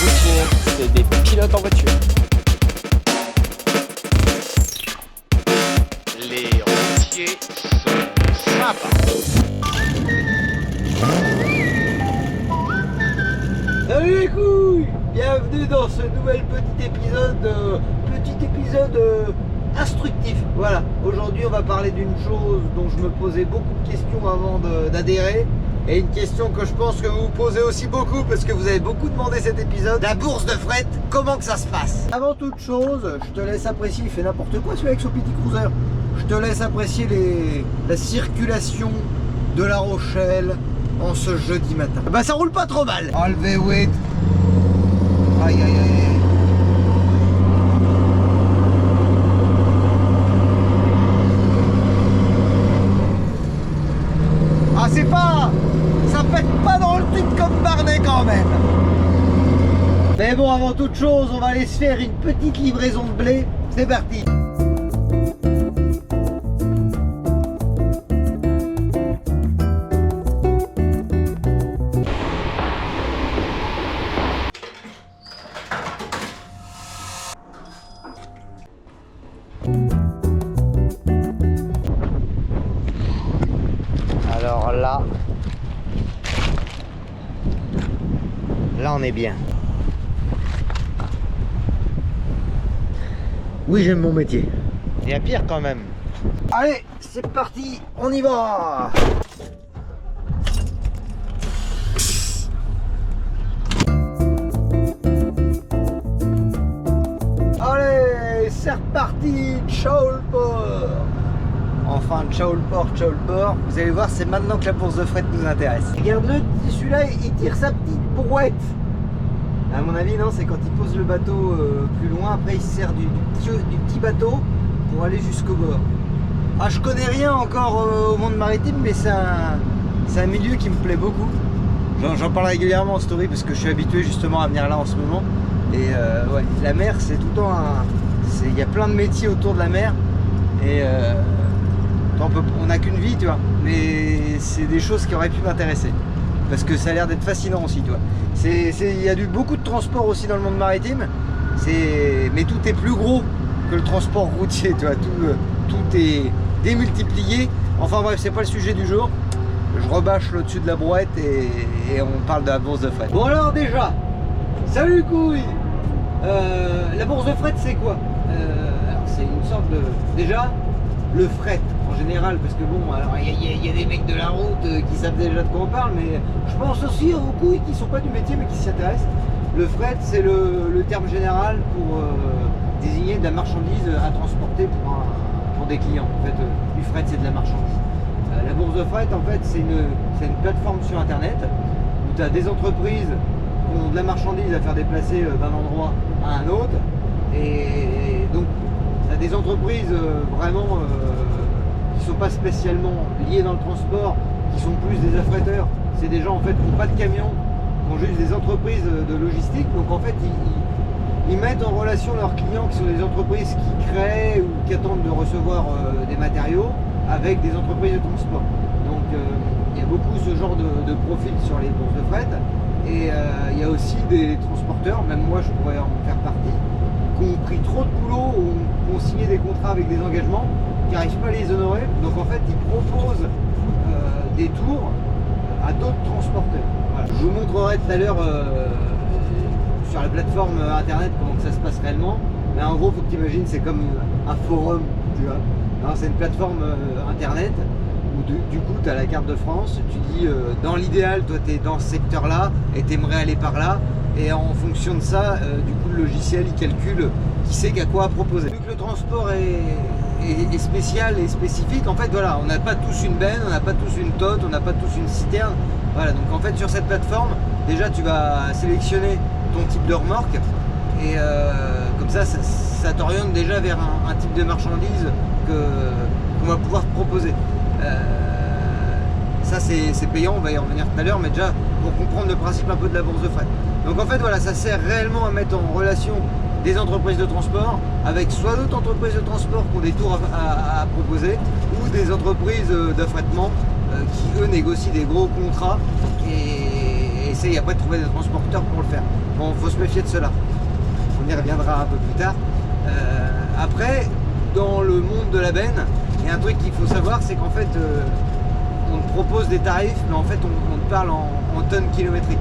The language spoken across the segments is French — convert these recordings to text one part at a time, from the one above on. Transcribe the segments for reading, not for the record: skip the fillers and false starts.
routiniers, c'est des pilotes en voiture. Les routiers sont sympas. Salut les couilles! Bienvenue dans ce nouvel petit épisode instructif. Voilà, aujourd'hui on va parler d'une chose dont je me posais beaucoup de questions avant d'adhérer. Et une question que je pense que vous vous posez aussi beaucoup parce que vous avez beaucoup demandé cet épisode. La bourse de fret, comment que ça se passe? Avant toute chose, je te laisse apprécier, il fait n'importe quoi celui avec son petit cruiser. Je te laisse apprécier la circulation de La Rochelle en ce jeudi matin. Bah ça roule pas trop mal. Enlevez weight. Aïe aïe aïe. Ah c'est pas... ça pète pas dans le truc comme Barnet quand même. Mais bon, avant toute chose, on va aller se faire une petite livraison de blé. C'est parti. Alors là on est bien. Oui, j'aime mon métier. Il y a pire quand même. Allez, c'est parti, on y va. Allez, c'est reparti, ciao le port. Enfin, ciao le port, ciao le port. Vous allez voir, c'est maintenant que la bourse de fret nous intéresse. Regarde-le, celui-là, il tire sa petite brouette. À mon avis, non, c'est quand il pose le bateau plus loin, après il se sert du petit bateau pour aller jusqu'au bord. Ah, je connais rien encore au monde maritime, mais c'est un milieu qui me plaît beaucoup. J'en parle régulièrement en story parce que je suis habitué justement à venir là en ce moment. Et ouais, la mer, c'est tout le temps il y a plein de métiers autour de la mer. Et on n'a qu'une vie, tu vois. Mais c'est des choses qui auraient pu m'intéresser. Parce que ça a l'air d'être fascinant aussi, tu vois. Il y a beaucoup de transport aussi dans le monde maritime, mais tout est plus gros que le transport routier, tu vois. Tout est démultiplié. Enfin bref, c'est pas le sujet du jour. Je rebâche au-dessus de la brouette et on parle de la bourse de fret. Bon alors déjà, salut couilles. La bourse de fret c'est quoi? Alors c'est une sorte de... Déjà, le fret en général, parce que bon, alors il y a des mecs de la route qui savent déjà de quoi on parle, mais je pense aussi aux couilles qui sont pas du métier mais qui s'y intéressent. Le fret c'est le terme général pour désigner de la marchandise à transporter pour des clients. En fait, du fret c'est de la marchandise. La bourse de fret en fait c'est une plateforme sur internet où tu as des entreprises qui ont de la marchandise à faire déplacer d'un endroit à un autre, et donc tu as des entreprises vraiment qui sont pas spécialement liés dans le transport, qui sont plus des affréteurs. C'est des gens en fait qui n'ont pas de camion, qui ont juste des entreprises de logistique. Donc en fait ils mettent en relation leurs clients qui sont des entreprises qui créent ou qui attendent de recevoir des matériaux avec des entreprises de transport. Donc il y a beaucoup ce genre de profil sur les bourses de fret. Et il y a aussi des transporteurs, même moi je pourrais en faire partie, qui ont pris trop de boulot ou qui ont signé des contrats avec des engagements qui n'arrivent pas à les honorer. Donc en fait ils proposent des tours à d'autres transporteurs. Voilà. Je vous montrerai tout à l'heure sur la plateforme internet comment que ça se passe réellement. Mais en gros faut que tu imagines, c'est comme un forum, tu vois. C'est une plateforme internet où du coup tu as la carte de France, tu dis dans l'idéal toi tu es dans ce secteur là et tu aimerais aller par là. Et en fonction de ça, du coup le logiciel il calcule qui sait qu'à quoi proposer. Vu que le transport est spécial et spécifique, en fait voilà, on n'a pas tous une benne, on n'a pas tous une tote, on n'a pas tous une citerne. Voilà, donc en fait sur cette plateforme, déjà tu vas sélectionner ton type de remorque et comme ça t'oriente déjà vers un type de marchandise qu'on va pouvoir te proposer. Ça c'est payant, on va y revenir tout à l'heure, mais déjà pour comprendre le principe un peu de la bourse de fret. Donc en fait voilà, ça sert réellement à mettre en relation des entreprises de transport avec soit d'autres entreprises de transport qui ont des tours à proposer, ou des entreprises d'affrètement qui eux négocient des gros contrats, et et essaye après de trouver des transporteurs pour le faire. Bon, faut se méfier de cela. On y reviendra un peu plus tard. Après, dans le monde de la benne, il y a un truc qu'il faut savoir, c'est qu'en fait, on te propose des tarifs, mais en fait, on te parle en tonnes kilométriques.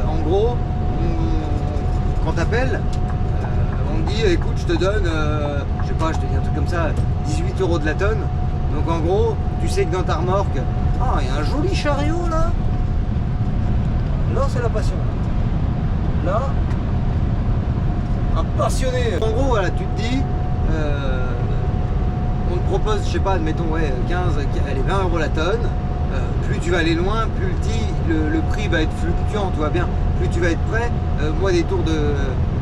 En gros, quand t'appelles, on te dit, écoute, je te donne, je sais pas, je te dis un truc comme ça, 18 € de la tonne. Donc en gros, tu sais que dans ta remorque, ah, il y a un joli chariot là. Là, c'est la passion. Là, un passionné. En gros, voilà, tu te dis, on te propose, je sais pas, admettons, ouais, 15, allez, 20 € la tonne. Plus tu vas aller loin, plus le prix va être fluctuant, tu vois bien. Plus tu vas être prêt. Moi, des tours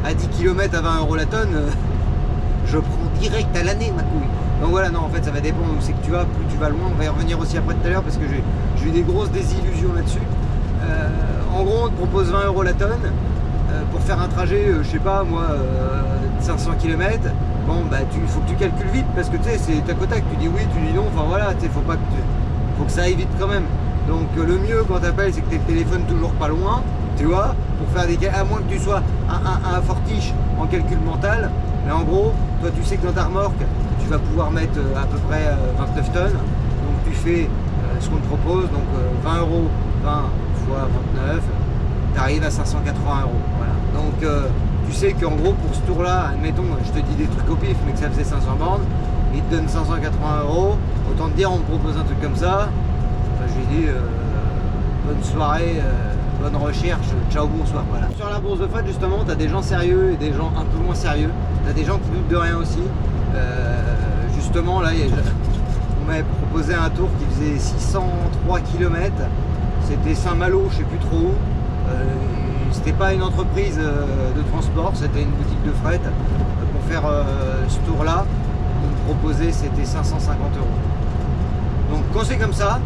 à 10 km à 20 € la tonne, je prends direct à l'année, ma couille. Donc voilà, non, en fait, ça va dépendre où c'est que tu vas. Plus tu vas loin, on va y revenir aussi après tout à l'heure parce que j'ai eu des grosses désillusions là-dessus. En gros, on te propose 20 € la tonne pour faire un trajet, je sais pas, moi, 500 km. Bon, bah, faut que tu calcules vite parce que tu sais, c'est tac au tac. Tu dis oui, tu dis non. Enfin voilà, tu sais, faut que ça aille vite quand même. Donc le mieux quand t'appelles, c'est que tu aies le téléphone toujours pas loin, tu vois, pour faire à moins que tu sois un fortiche en calcul mental. Mais en gros, toi, tu sais que dans ta remorque, tu vas pouvoir mettre à peu près 29 tonnes. Donc tu fais ce qu'on te propose, donc 20 €, 20 fois 29, tu arrives à 580 €. Voilà. Donc tu sais qu'en gros, pour ce tour-là, admettons, je te dis des trucs au pif, mais que ça faisait 500 bornes, il te donne 580 €. Autant te dire, on me propose un truc comme ça. Enfin, je lui dis bonne soirée, bonne recherche, ciao, bonsoir. Voilà. Sur la bourse de fret, justement, tu as des gens sérieux et des gens un peu moins sérieux. Tu as des gens qui doutent de rien aussi. Justement, là, on m'avait proposé un tour qui faisait 603 km. C'était Saint-Malo, je sais plus trop où. C'était pas une entreprise de transport, c'était une boutique de fret. Pour faire ce tour-là, on me proposait, c'était 550 €. Donc quand c'est comme ça,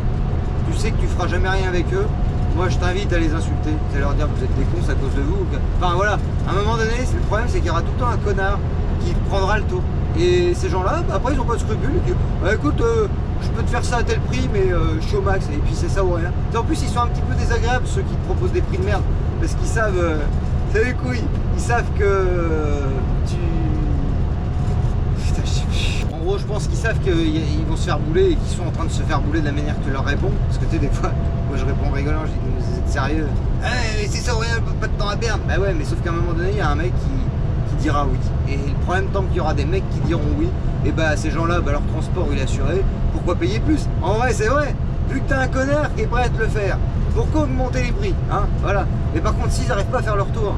tu sais que tu feras jamais rien avec eux. Moi, je t'invite à les insulter, c'est leur dire que vous êtes des cons, c'est à cause de vous. Enfin voilà, à un moment donné, le problème, c'est qu'il y aura tout le temps un connard qui prendra le tour. Et ces gens-là, bah, après, ils n'ont pas de scrupules. Ils disent, bah, écoute, je peux te faire ça à tel prix, mais je suis au max. Et puis c'est ça ou rien. Et en plus, ils sont un petit peu désagréables, ceux qui te proposent des prix de merde. Parce qu'ils savent, t'as les couilles, ils savent que tu... Putain, en gros, je pense qu'ils savent qu'ils vont se faire bouler et qu'ils sont en train de se faire bouler de la manière que tu leur réponds. Parce que tu sais, des fois, moi je réponds en rigolant, je dis, vous êtes sérieux? Mais c'est ça ou rien, pas de temps à perdre. Bah ouais, mais sauf qu'à un moment donné, il y a un mec qui dira oui. Et le problème, tant qu'il y aura des mecs qui diront oui, et bah ces gens-là, bah, leur transport il est assuré, pourquoi payer plus? En vrai, c'est vrai, vu que t'as un connard qui est prêt à te le faire, pourquoi augmenter les prix, hein? Voilà. Mais par contre, s'ils n'arrivent pas à faire leur tour,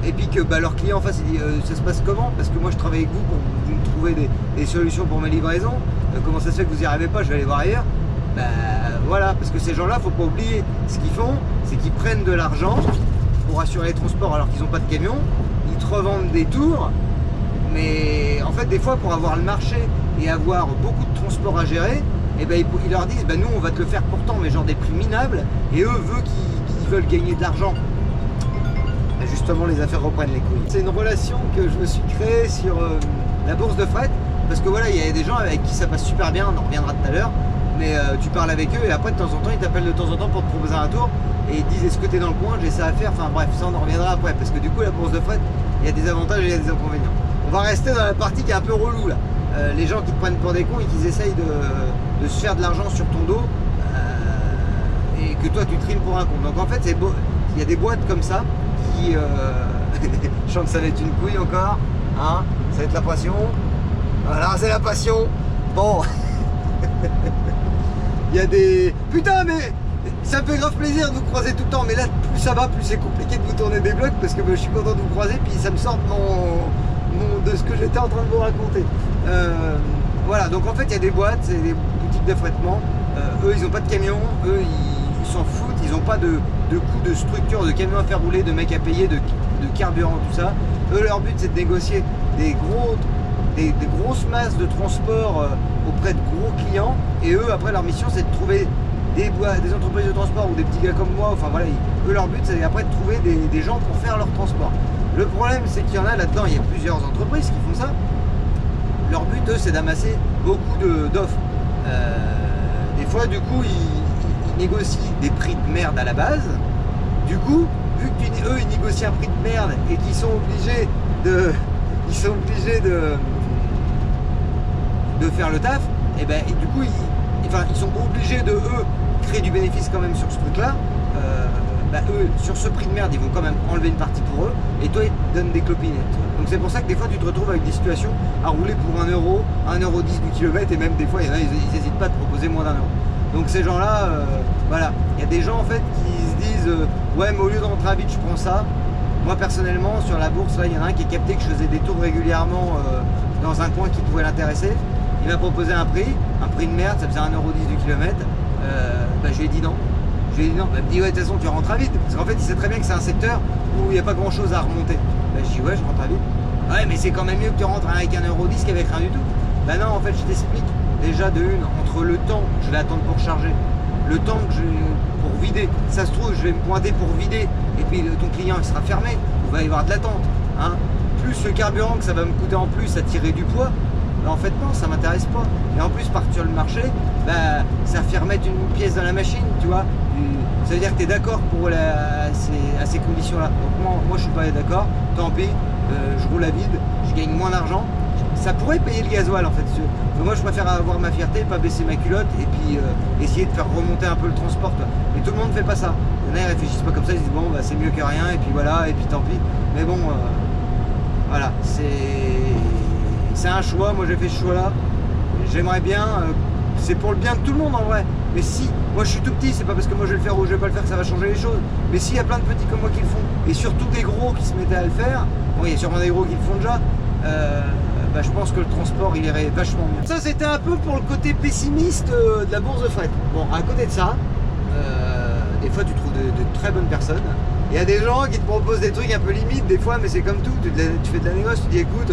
et puis que bah, leur client en face il dit ça se passe comment? Parce que moi je travaille avec vous pour vous me trouver des solutions pour mes livraisons, comment ça se fait que vous n'y arrivez pas, je vais aller voir ailleurs. Bah voilà, parce que ces gens-là, faut pas oublier, ce qu'ils font, c'est qu'ils prennent de l'argent pour assurer les transports alors qu'ils n'ont pas de camion, ils te revendent des tours, mais en fait des fois pour avoir le marché et avoir beaucoup de transports à gérer, et ben ils leur disent bah nous on va te le faire pourtant, mais genre des prix minables, et eux qui veulent gagner de l'argent. Et justement les affaires reprennent les couilles. C'est une relation que je me suis créée sur la bourse de fret, parce que voilà, il y a des gens avec qui ça passe super bien, on en reviendra tout à l'heure, mais tu parles avec eux et après de temps en temps ils t'appellent de temps en temps pour te proposer un tour et ils disent est-ce que tu es dans le coin, j'ai ça à faire, enfin bref, ça on en reviendra après, parce que du coup la bourse de fret, il y a des avantages et il y a des inconvénients. On va rester dans la partie qui est un peu relou là, les gens qui te prennent pour des cons et qui essayent de se faire de l'argent sur ton dos et que toi tu trimes pour un con. Donc en fait c'est beau, il y a des boîtes comme ça qui je sens que ça va être une couille encore, hein, ça va être la passion, voilà c'est la passion, bon. Il y a des... Putain mais ça me fait grave plaisir de vous croiser tout le temps, mais là plus ça va, plus c'est compliqué de vous tourner des blocs parce que je suis content de vous croiser, puis ça me sort de ce que j'étais en train de vous raconter. Voilà, donc en fait il y a des boîtes, c'est des boutiques d'affrètement, eux ils n'ont pas de camion, eux ils s'en foutent, ils n'ont pas de coût de structure, de camion à faire rouler, de mecs à payer, de carburant, tout ça. Eux leur but c'est de négocier des grosses masses de transport auprès de gros clients, et eux après leur mission c'est de trouver des entreprises de transport ou des petits gars comme moi, enfin voilà, eux leur but c'est après de trouver des gens pour faire leur transport. Le problème c'est qu'il y en a là-dedans, il y a plusieurs entreprises qui font ça. Leur but eux c'est d'amasser beaucoup d'offres. Des fois du coup ils négocient des prix de merde à la base, Du coup, vu qu'eux ils négocient un prix de merde et qu'ils sont obligés de faire le taf, et ben et du coup ils sont obligés de eux créer du bénéfice quand même sur ce truc là. Eux sur ce prix de merde ils vont quand même enlever une partie pour eux et toi ils te donnent des clopinettes. Donc c'est pour ça que des fois tu te retrouves avec des situations à rouler pour 1 euro, 1,10 € du kilomètre, et même des fois il y en a ils n'hésitent pas à te proposer moins d'1 euro. Donc ces gens là, voilà, il y a des gens en fait qui se disent ouais mais au lieu de rentrer à vide je prends ça. Moi personnellement sur la bourse là il y en a un qui a capté que je faisais des tours régulièrement dans un coin qui pouvait l'intéresser. Il m'a proposé un prix de merde, ça faisait 1,10 € du kilomètre. Je lui ai dit non. Je lui ai dit non. Il me dit ouais de toute façon tu rentres à vide. Parce qu'en fait il sait très bien que c'est un secteur où il n'y a pas grand chose à remonter. Je dis ouais je rentre à vide. Ouais mais c'est quand même mieux que tu rentres avec 1,10 € qu'avec rien du tout. Non en fait je t'explique. Déjà de une, entre le temps que je vais attendre pour charger, le temps que pour vider, ça se trouve je vais me pointer pour vider et puis ton client il sera fermé, il va y avoir de l'attente. Hein. Plus le carburant que ça va me coûter en plus à tirer du poids, en fait non ça m'intéresse pas. Et en plus partir sur le marché, ça fait remettre une pièce dans la machine, tu vois. Ça veut dire que tu es d'accord pour à ces conditions là. Donc moi je suis pas d'accord, tant pis, je roule à vide, je gagne moins d'argent. Ça pourrait payer le gasoil en fait. Mais moi je préfère avoir ma fierté, pas baisser ma culotte et puis essayer de faire remonter un peu le transport. Mais tout le monde ne fait pas ça. Il y en a ils réfléchissent pas comme ça, ils disent bon c'est mieux que rien et puis voilà et puis tant pis. Mais bon voilà, c'est un choix, moi j'ai fait ce choix là. J'aimerais bien, c'est pour le bien de tout le monde en vrai. Mais si, moi je suis tout petit, c'est pas parce que moi je vais le faire ou je vais pas le faire que ça va changer les choses. Mais s'il y a plein de petits comme moi qui le font, et surtout des gros qui se mettaient à le faire, bon il y a sûrement des gros qui le font déjà, je pense que le transport il irait vachement mieux. Ça c'était un peu pour le côté pessimiste de la bourse de fret. Bon, à côté de ça, des fois tu trouves de très bonnes personnes. Il y a des gens qui te proposent des trucs un peu limites des fois, mais c'est comme tout, tu fais de la négoce, tu dis écoute,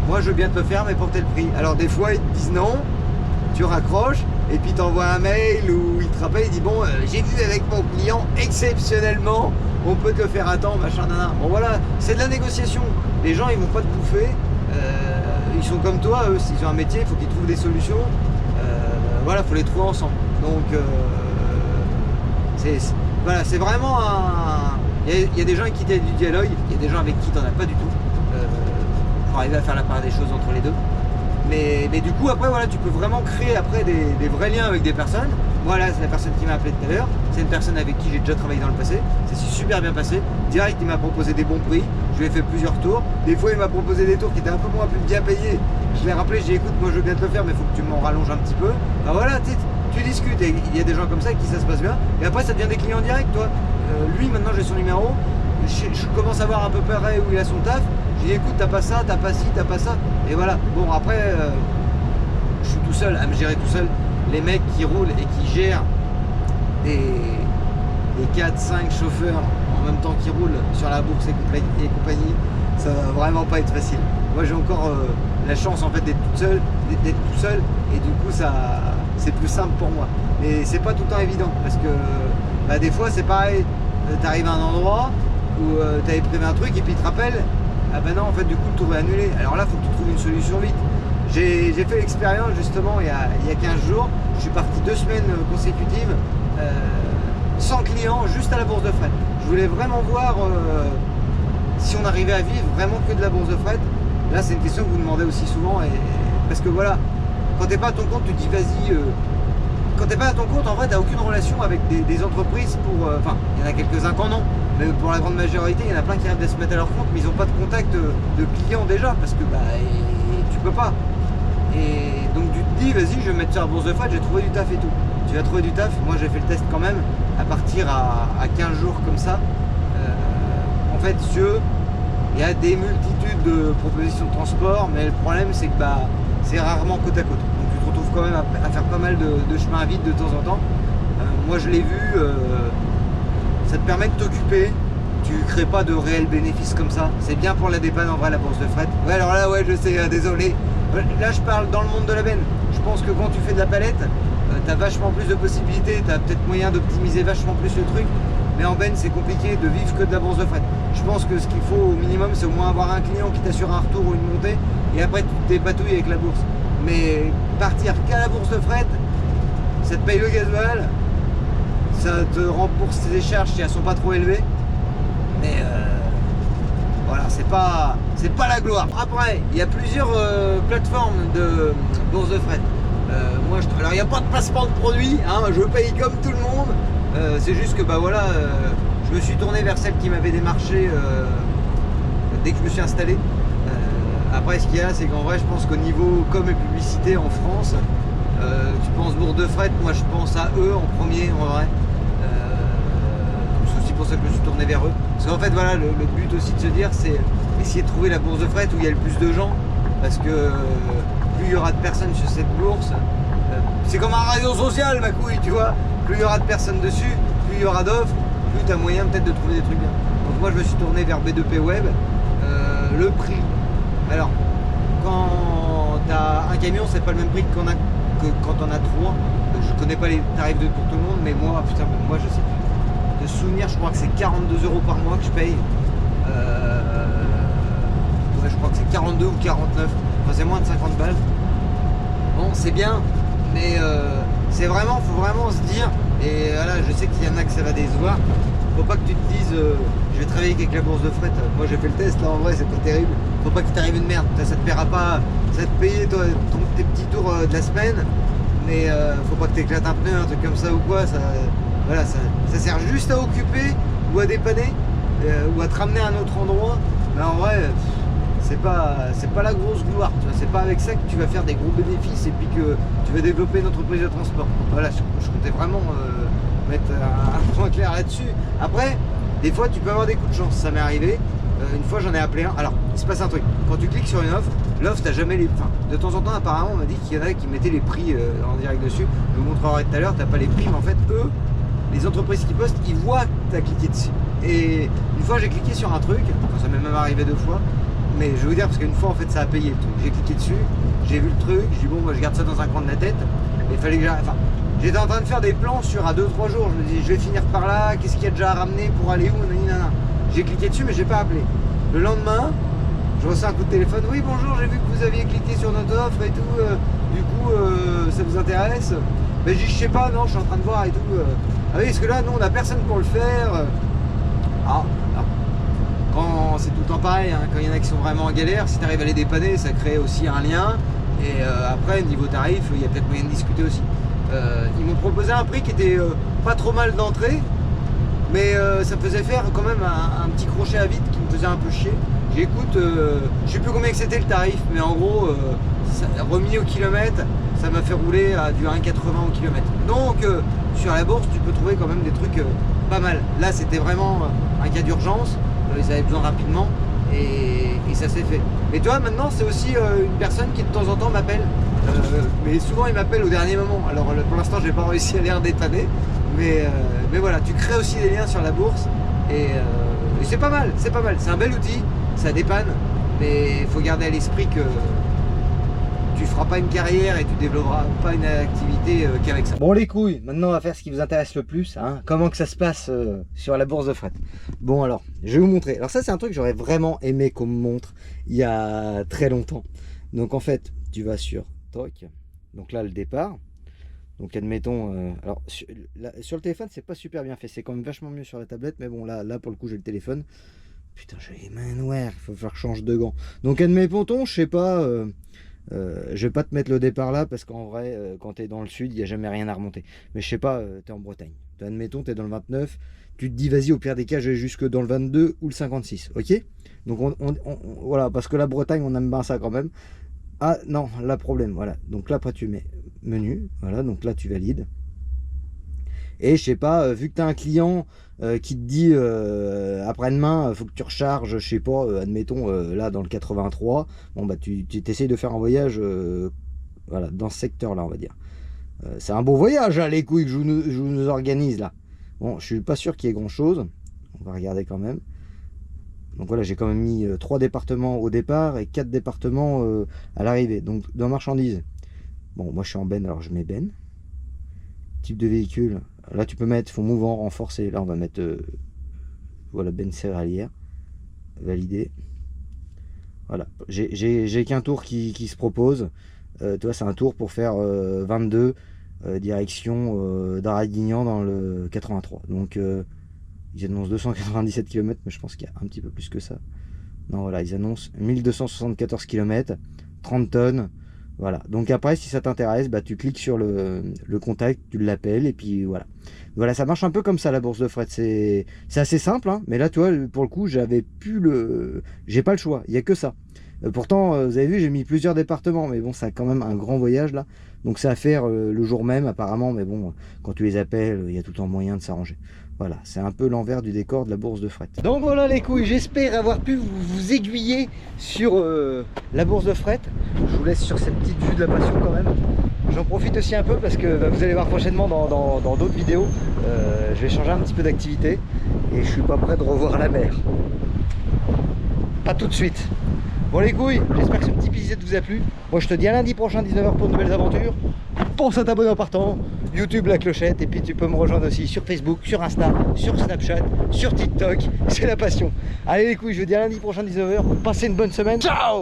moi je veux bien te le faire mais pour tel prix. Alors des fois ils te disent non, tu raccroches et puis t'envoies un mail où il te rappelle, il dit bon j'ai vu avec mon client exceptionnellement, on peut te le faire à temps, machin nana. Bon voilà, c'est de la négociation. Les gens ils vont pas te bouffer. Ils sont comme toi, eux, s'ils ont un métier, il faut qu'ils trouvent des solutions. Voilà, il faut les trouver ensemble. Donc, c'est vraiment un... Il y a des gens avec qui tu as du dialogue, il y a des gens avec qui tu n'en as pas du tout. Pour arriver à faire la part des choses entre les deux. Mais du coup, après, voilà, tu peux vraiment créer après des vrais liens avec des personnes. Voilà, c'est la personne qui m'a appelé tout à l'heure. C'est une personne avec qui j'ai déjà travaillé dans le passé. Ça s'est super bien passé. Direct, il m'a proposé des bons prix. Je lui ai fait plusieurs tours. Des fois, il m'a proposé des tours qui étaient un peu moins bien payés. Je l'ai rappelé, j'ai dit écoute, moi je veux bien te le faire, mais il faut que tu m'en rallonges un petit peu. Voilà, tu discutes. Et il y a des gens comme ça avec qui ça se passe bien. Et après, ça devient des clients directs, toi. Lui, maintenant, j'ai son numéro. Je commence à voir un peu près où il a son taf. J'ai dit écoute, t'as pas ça, t'as pas ci, t'as pas ça. Et voilà. Bon, après, je suis tout seul à me gérer tout seul. Les mecs qui roulent et qui gèrent des 4-5 chauffeurs en même temps qui roulent sur la bourse et compagnie, ça va vraiment pas être facile. Moi j'ai encore la chance en fait d'être tout seul et du coup ça c'est plus simple pour moi. Mais c'est pas tout le temps évident parce que des fois c'est pareil, t'arrives à un endroit où t'avais prévu un truc et puis ils te rappellent ah ben non en fait du coup le tour est annulé. Alors là faut que tu trouves une solution vite. J'ai fait l'expérience justement il y a 15 jours, je suis parti 2 semaines consécutives sans client, juste à la bourse de fret. Je voulais vraiment voir si on arrivait à vivre vraiment que de la bourse de fret. Là c'est une question que vous demandez aussi souvent parce que voilà, quand t'es pas à ton compte tu te dis vas-y, quand t'es pas à ton compte en vrai t'as aucune relation avec des entreprises pour, enfin il y en a quelques-uns qui en ont, mais pour la grande majorité il y en a plein qui rêvent de se mettre à leur compte mais ils n'ont pas de contact de clients déjà parce que tu peux pas. Et donc tu te dis vas-y je vais mettre sur la bourse de fret, j'ai trouvé du taf et tout. Tu vas trouver du taf, moi j'ai fait le test quand même à partir à 15 jours comme ça. En fait il y a des multitudes de propositions de transport mais le problème c'est que c'est rarement côte à côte. Donc tu te retrouves quand même à faire pas mal de chemin à vide de temps en temps. Moi je l'ai vu, ça te permet de t'occuper. Tu crées pas de réels bénéfices comme ça. C'est bien pour la dépanne en vrai la bourse de fret. Ouais alors là ouais je sais, désolé. Là je parle dans le monde de la benne. Je pense que quand tu fais de la palette, tu as vachement plus de possibilités, tu as peut-être moyen d'optimiser vachement plus le truc. Mais en benne c'est compliqué de vivre que de la bourse de fret. Je pense que ce qu'il faut au minimum c'est au moins avoir un client qui t'assure un retour ou une montée et après tu te dépatouilles avec la bourse. Mais partir qu'à la bourse de fret, ça te paye le gasoil, ça te rembourse tes charges si elles sont pas trop élevées. Mais voilà, c'est pas la gloire. Après, il y a plusieurs plateformes de bourse de fret. Alors il n'y a pas de placement de produit, hein, je paye comme tout le monde. C'est juste que bah voilà, je me suis tourné vers celle qui m'avait démarché dès que je me suis installé. Après ce qu'il y a, c'est qu'en vrai je pense qu'au niveau com et publicité en France, tu penses bourse de fret, moi je pense à eux en premier en vrai. C'est aussi pour ça que je me suis tourné vers eux. Parce qu'en fait voilà, le but aussi de se dire, c'est essayer de trouver la bourse de fret où il y a le plus de gens. Parce que plus il y aura de personnes sur cette bourse, c'est comme un réseau social ma couille, tu vois. Plus il y aura de personnes dessus, plus il y aura d'offres, plus tu as moyen peut-être de trouver des trucs bien. Donc moi je me suis tourné vers B2P Web. Le prix, alors quand tu as un camion c'est pas le même prix que quand on a trois. Je connais pas les tarifs pour tout le monde, mais moi putain, moi je sais plus. De souvenir, je crois que c'est 42 € par mois que je paye. Ouais, je crois que c'est 42 ou 49, enfin c'est moins de 50 balles. Bon c'est bien, mais c'est vraiment, faut vraiment se dire, et voilà, je sais qu'il y en a que ça va décevoir, faut pas que tu te dises je vais travailler avec la bourse de fret. Moi j'ai fait le test là, en vrai c'est pas terrible. Faut pas qu'il t'arrive une merde, ça te paiera pas, ça va te payer toi, tes petits tours de la semaine, mais faut pas que t'éclates un pneu, un truc comme ça ou quoi. Voilà, ça sert juste à occuper ou à dépanner ou à te ramener à un autre endroit, mais en vrai c'est pas la grosse gloire, tu vois. C'est pas avec ça que tu vas faire des gros bénéfices et puis que tu vas développer une entreprise de transport. Voilà, je comptais vraiment mettre un point clair là-dessus. Après, des fois tu peux avoir des coups de chance, ça m'est arrivé. Une fois j'en ai appelé un. Alors il se passe un truc, quand tu cliques sur une offre, l'offre t'as jamais les. Enfin, de temps en temps apparemment on m'a dit qu'il y en a qui mettaient les prix en direct dessus. Je vous montrerai tout à l'heure, t'as pas les prix, mais en fait eux, les entreprises qui postent, ils voient que t'as cliqué dessus. Et une fois j'ai cliqué sur un truc, enfin, ça m'est même arrivé 2 fois. Mais je vais vous dire, parce qu'une fois en fait ça a payé le truc. J'ai cliqué dessus, j'ai vu le truc, j'ai dit bon moi je garde ça dans un coin de la tête. Et il fallait que j'arrête. Enfin, j'étais en train de faire des plans sur à 2-3 jours. Je me dis je vais finir par là, qu'est-ce qu'il y a déjà à ramener pour aller où, nanana. J'ai cliqué dessus mais j'ai pas appelé. Le lendemain, je reçois un coup de téléphone, oui bonjour, j'ai vu que vous aviez cliqué sur notre offre et tout, du coup ça vous intéresse? Ben je dis je sais pas, non je suis en train de voir et tout. Ah oui parce que là nous on a personne pour le faire. Quand c'est tout le temps pareil, hein, quand il y en a qui sont vraiment en galère, si tu arrives à les dépanner, ça crée aussi un lien. Et après, niveau tarif, il y a peut-être moyen de discuter aussi. Ils m'ont proposé un prix qui était pas trop mal d'entrée, mais ça me faisait faire quand même un petit crochet à vide qui me faisait un peu chier. J'écoute, je sais plus combien que c'était le tarif, mais en gros, remis au kilomètre, ça m'a fait rouler à du 1,80 au kilomètre. Donc sur la bourse, tu peux trouver quand même des trucs pas mal. Là, c'était vraiment un cas d'urgence. Ils avaient besoin rapidement et ça s'est fait. Mais toi maintenant c'est aussi une personne qui de temps en temps m'appelle, mais souvent il m'appelle au dernier moment. Alors pour l'instant j'ai pas réussi à les redépanner, mais voilà, tu crées aussi des liens sur la bourse et c'est pas mal, c'est un bel outil, ça dépanne, mais il faut garder à l'esprit que tu feras pas une carrière et tu développeras pas une activité qu'avec ça. Bon les couilles, maintenant on va faire ce qui vous intéresse le plus, hein. Comment que ça se passe sur la bourse de fret. Bon alors, je vais vous montrer. Alors ça c'est un truc que j'aurais vraiment aimé qu'on me montre il y a très longtemps. Donc en fait, tu vas sur TOC, donc là le départ. Donc admettons, alors sur le téléphone c'est pas super bien fait, c'est quand même vachement mieux sur la tablette, mais bon là pour le coup j'ai le téléphone. Putain j'ai les mains noires, il faut faire que je change de gants. Donc admettons, je sais pas... je vais pas te mettre le départ là parce qu'en vrai quand tu es dans le sud il n'y a jamais rien à remonter, mais je sais pas, tu es en Bretagne, admettons tu es dans le 29, tu te dis vas-y au pire des cas je vais jusque dans le 22 ou le 56, ok. Donc voilà, parce que la Bretagne on aime bien ça quand même. Ah non, là problème, voilà, donc là après tu mets menu, voilà, donc là tu valides. Et je sais pas, vu que tu as un client qui te dit après-demain, il faut que tu recharges, je sais pas, admettons là dans le 83, bon bah tu t'essayes de faire un voyage voilà, dans ce secteur-là, on va dire. C'est un beau voyage, hein, les couilles que je nous organise là. Bon, je suis pas sûr qu'il y ait grand-chose, on va regarder quand même. Donc voilà, j'ai quand même mis 3 départements au départ et 4 départements à l'arrivée. Donc dans marchandises, bon moi je suis en benne, alors je mets benne. Type de véhicule, là tu peux mettre fond mouvant, renforcé, là on va mettre voilà, benne céréalière, validé. Voilà, j'ai qu'un tour qui se propose, tu vois c'est un tour pour faire 22 direction d'Aradignan dans le 83, donc Ils annoncent 297 km, mais je pense qu'il y a un petit peu plus que ça. Non, voilà, ils annoncent 1274 km, 30 tonnes. Voilà, donc après, si ça t'intéresse, bah, tu cliques sur le contact, tu l'appelles, et puis voilà. Voilà, ça marche un peu comme ça, la bourse de fret. C'est assez simple, hein, mais là, tu vois, pour le coup, j'ai pas le choix, il n'y a que ça. Pourtant, vous avez vu, j'ai mis plusieurs départements, mais bon, c'est quand même un grand voyage, là. Donc, c'est à faire le jour même, apparemment, mais bon, quand tu les appelles, il y a tout le temps moyen de s'arranger. Voilà, c'est un peu l'envers du décor de la bourse de fret. Donc voilà les couilles, j'espère avoir pu vous aiguiller sur la bourse de fret. Je vous laisse sur cette petite vue de la passion quand même. J'en profite aussi un peu parce que bah, vous allez voir prochainement dans d'autres vidéos. Je vais changer un petit peu d'activité et je suis pas prêt de revoir la mer. Pas tout de suite. Bon les couilles, j'espère que ce petit épisode vous a plu. Moi je te dis à lundi prochain 19h pour de nouvelles aventures. Pense à t'abonner en partant, YouTube la clochette, et puis tu peux me rejoindre aussi sur Facebook, sur Insta, sur Snapchat, sur TikTok, c'est la passion. Allez les couilles, je vous dis à lundi prochain 19h, passez une bonne semaine, ciao.